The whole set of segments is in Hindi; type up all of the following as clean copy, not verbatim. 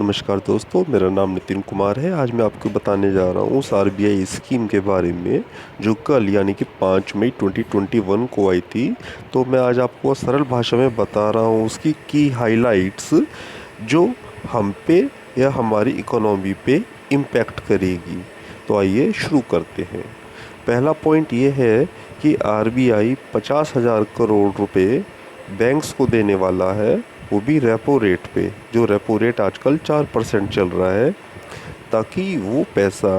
नमस्कार दोस्तों, मेरा नाम नितिन कुमार है। आज मैं आपको बताने जा रहा हूँ उस आरबीआई स्कीम के बारे में जो कल यानी कि 5 मई 2021 को आई थी। तो मैं आज आपको सरल भाषा में बता रहा हूँ उसकी की हाइलाइट्स जो हम पे या हमारी इकोनॉमी पे इम्पैक्ट करेगी। तो आइए शुरू करते हैं। पहला पॉइंट ये है कि आरबीआई 50,000 करोड़ रुपए बैंक्स को देने वाला है, वो भी रेपो रेट पे। जो रेपो रेट आजकल 4% चल रहा है, ताकि वो पैसा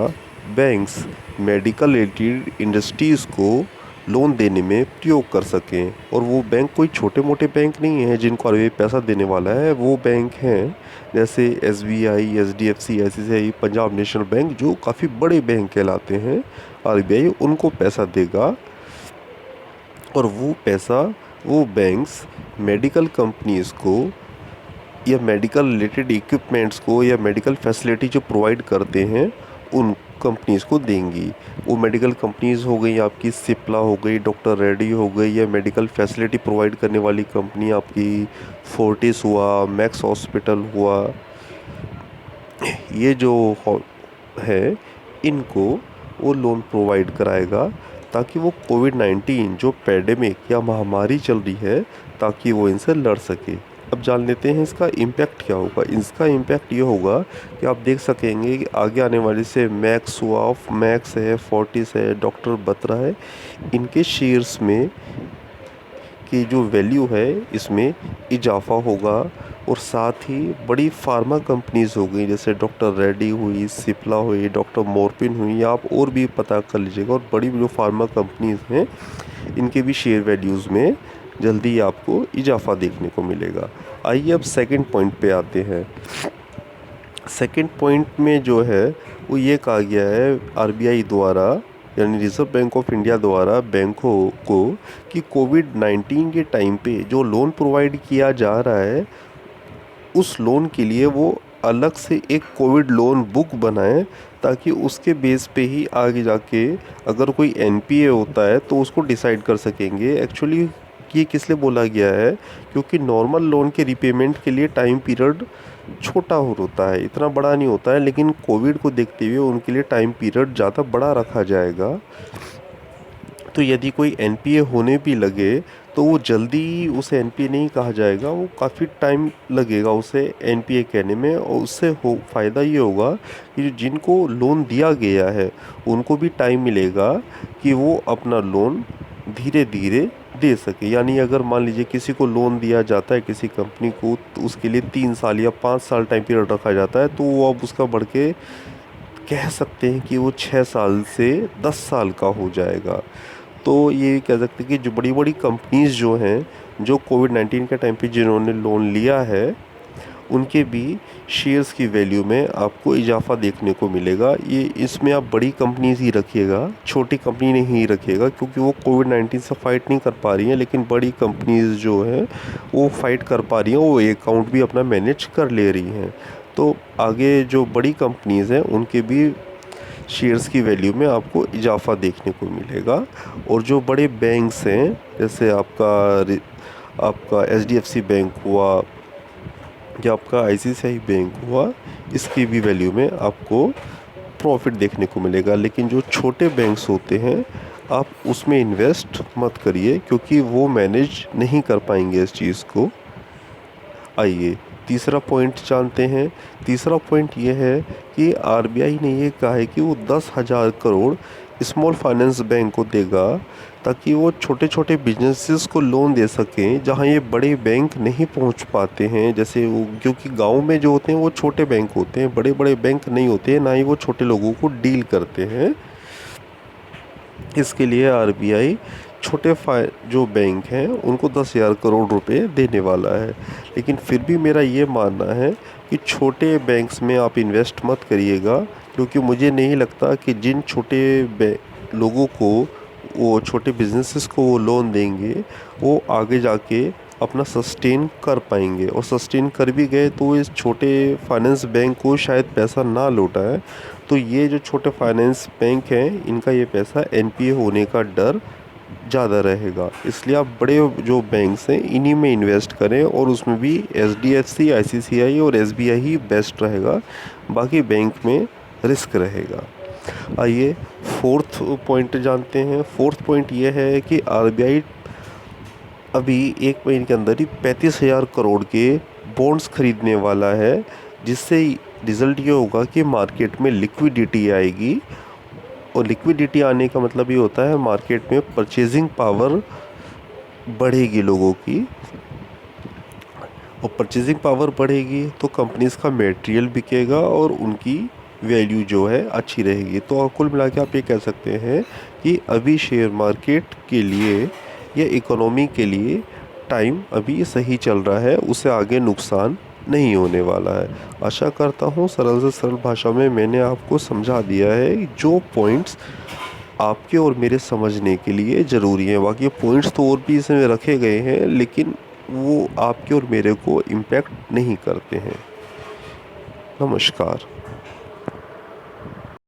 बैंक्स मेडिकल रिलेटेड इंडस्ट्रीज़ को लोन देने में प्रयोग कर सकें। और वो बैंक कोई छोटे मोटे बैंक नहीं है जिनको आरबीआई पैसा देने वाला है। वो बैंक हैं जैसे SBI, HDFC, ICICI, Punjab national bank, जो काफ़ी बड़े बैंक कहलाते हैं। आरबीआई उनको पैसा देगा और वो पैसा वो बैंक्स मेडिकल कंपनीज़ को या मेडिकल रिलेटेड इक्विपमेंट्स को या मेडिकल फैसिलिटी जो प्रोवाइड करते हैं उन कंपनीज़ को देंगी। वो मेडिकल कंपनीज़ हो गई आपकी सिप्ला हो गई, डॉक्टर रेड्डी हो गई, या मेडिकल फैसिलिटी प्रोवाइड करने वाली कंपनी आपकी फोर्टिस हुआ, मैक्स हॉस्पिटल हुआ। ये जो है इनको वो लोन प्रोवाइड कराएगा ताकि वो कोविड-19 जो पैंडेमिक या महामारी चल रही है, ताकि वो इनसे लड़ सके। अब जान लेते हैं इसका इम्पैक्ट क्या होगा। इसका इम्पैक्ट ये होगा कि आप देख सकेंगे कि आगे आने वाले से मैक्स हुआ, मैक्स है, फोर्टिस है, डॉक्टर बत्रा है, इनके शेयर्स में की जो वैल्यू है इसमें इजाफा होगा। और साथ ही बड़ी फार्मा कंपनीज़ हो गई जैसे डॉक्टर रेड्डी हुई, सिप्ला हुई, डॉक्टर मोरपिन हुई, आप और भी पता कर लीजिएगा। और बड़ी जो फार्मा कंपनीज़ हैं इनके भी शेयर वैल्यूज़ में जल्दी आपको इजाफा देखने को मिलेगा। आइए अब सेकंड पॉइंट पे आते हैं। सेकंड पॉइंट में जो है वो ये कहा गया है आरबीआई द्वारा यानी रिज़र्व बैंक ऑफ इंडिया द्वारा बैंकों को कि कोविड-19 के टाइम पे जो लोन प्रोवाइड किया जा रहा है उस लोन के लिए वो अलग से एक कोविड लोन बुक बनाएं, ताकि उसके बेस पे ही आगे जाके अगर कोई एनपीए होता है तो उसको डिसाइड कर सकेंगे। एक्चुअली ये किस लिए बोला गया है, क्योंकि नॉर्मल लोन के रिपेमेंट के लिए टाइम पीरियड छोटा होता है, इतना बड़ा नहीं होता है, लेकिन कोविड को देखते हुए उनके लिए टाइम पीरियड ज़्यादा बड़ा रखा जाएगा। तो यदि कोई एनपीए होने भी लगे तो वो जल्दी उसे एनपीए नहीं कहा जाएगा, वो काफ़ी टाइम लगेगा उसे एनपीए कहने में। और उससे फ़ायदा ये होगा कि जिनको लोन दिया गया है उनको भी टाइम मिलेगा कि वो अपना लोन धीरे धीरे दे सके। यानी अगर मान लीजिए किसी को लोन दिया जाता है किसी कंपनी को, तो उसके लिए 3 साल या 5 साल टाइम पीरियड रखा जाता है, तो वो अब उसका बढ़ के कह सकते हैं कि वो 6 साल से 10 साल का हो जाएगा। तो ये कह सकते हैं कि जो बड़ी बड़ी कंपनीज़ जो हैं जो कोविड-19 के टाइम पे जिन्होंने लोन लिया है उनके भी शेयर्स की वैल्यू में आपको इजाफा देखने को मिलेगा। ये इसमें आप बड़ी कंपनीज़ ही रखिएगा, छोटी कंपनी नहीं रखिएगा, क्योंकि वो कोविड-19 से फ़ाइट नहीं कर पा रही हैं। लेकिन बड़ी कंपनीज़ जो हैं वो फ़ाइट कर पा रही हैं, वो अकाउंट भी अपना मैनेज कर ले रही हैं। तो आगे जो बड़ी कंपनीज़ हैं उनके भी शेयर्स की वैल्यू में आपको इजाफा देखने को मिलेगा। और जो बड़े बैंक्स हैं जैसे आपका एचडीएफसी बैंक हुआ या आपका आईसीआईसीआई बैंक हुआ, इसकी भी वैल्यू में आपको प्रॉफिट देखने को मिलेगा। लेकिन जो छोटे बैंक्स होते हैं आप उसमें इन्वेस्ट मत करिए, क्योंकि वो मैनेज नहीं कर पाएंगे इस चीज़ को। आइए तीसरा पॉइंट जानते हैं। तीसरा पॉइंट ये है कि आरबीआई ने ये कहा है कि वो 10,000 करोड़ स्मॉल फाइनेंस बैंक को देगा, ताकि वो छोटे छोटे बिजनेसेस को लोन दे सकें जहां ये बड़े बैंक नहीं पहुंच पाते हैं। जैसे वो, क्योंकि गांव में जो होते हैं वो छोटे बैंक होते हैं, बड़े बड़े बैंक नहीं होते हैं, ना ही वो छोटे लोगों को डील करते हैं। इसके लिए आरबीआई छोटे जो बैंक हैं उनको 10,000 करोड़ रुपए देने वाला है। लेकिन फिर भी मेरा ये मानना है कि छोटे बैंक्स में आप इन्वेस्ट मत करिएगा, क्योंकि मुझे नहीं लगता कि जिन छोटे लोगों को वो छोटे बिजनेसेस को वो लोन देंगे वो आगे जाके अपना सस्टेन कर पाएंगे। और सस्टेन कर भी गए तो इस छोटे फाइनेंस बैंक को शायद पैसा ना लौटाए। तो ये जो छोटे फाइनेंस बैंक हैं इनका ये पैसा एनपीए होने का डर ज़्यादा रहेगा। इसलिए आप बड़े जो बैंक्स हैं इन्हीं में इन्वेस्ट करें, और उसमें भी एचडीएफसी, आईसीआईसीआई और एसबीआई ही बेस्ट रहेगा। बाकी बैंक में रिस्क रहेगा। आइए फोर्थ पॉइंट जानते हैं। फोर्थ पॉइंट ये है कि आरबीआई अभी एक महीने के अंदर ही 35,000 करोड़ के बॉन्ड्स खरीदने वाला है, जिससे रिज़ल्ट ये होगा कि मार्केट में लिक्विडिटी आएगी। और लिक्विडिटी आने का मतलब ये होता है मार्केट में परचेजिंग पावर बढ़ेगी लोगों की, और परचेजिंग पावर बढ़ेगी तो कंपनीज का मटेरियल बिकेगा और उनकी वैल्यू जो है अच्छी रहेगी। तो कुल मिला के आप ये कह सकते हैं कि अभी शेयर मार्केट के लिए या इकोनॉमी के लिए टाइम अभी सही चल रहा है, उसे आगे नुकसान नहीं होने वाला है। आशा करता हूँ सरल से सरल भाषा में मैंने आपको समझा दिया है जो पॉइंट्स आपके और मेरे समझने के लिए ज़रूरी है। बाकी पॉइंट्स तो और भी इसमें रखे गए हैं, लेकिन वो आपके और मेरे को इम्पैक्ट नहीं करते हैं। नमस्कार।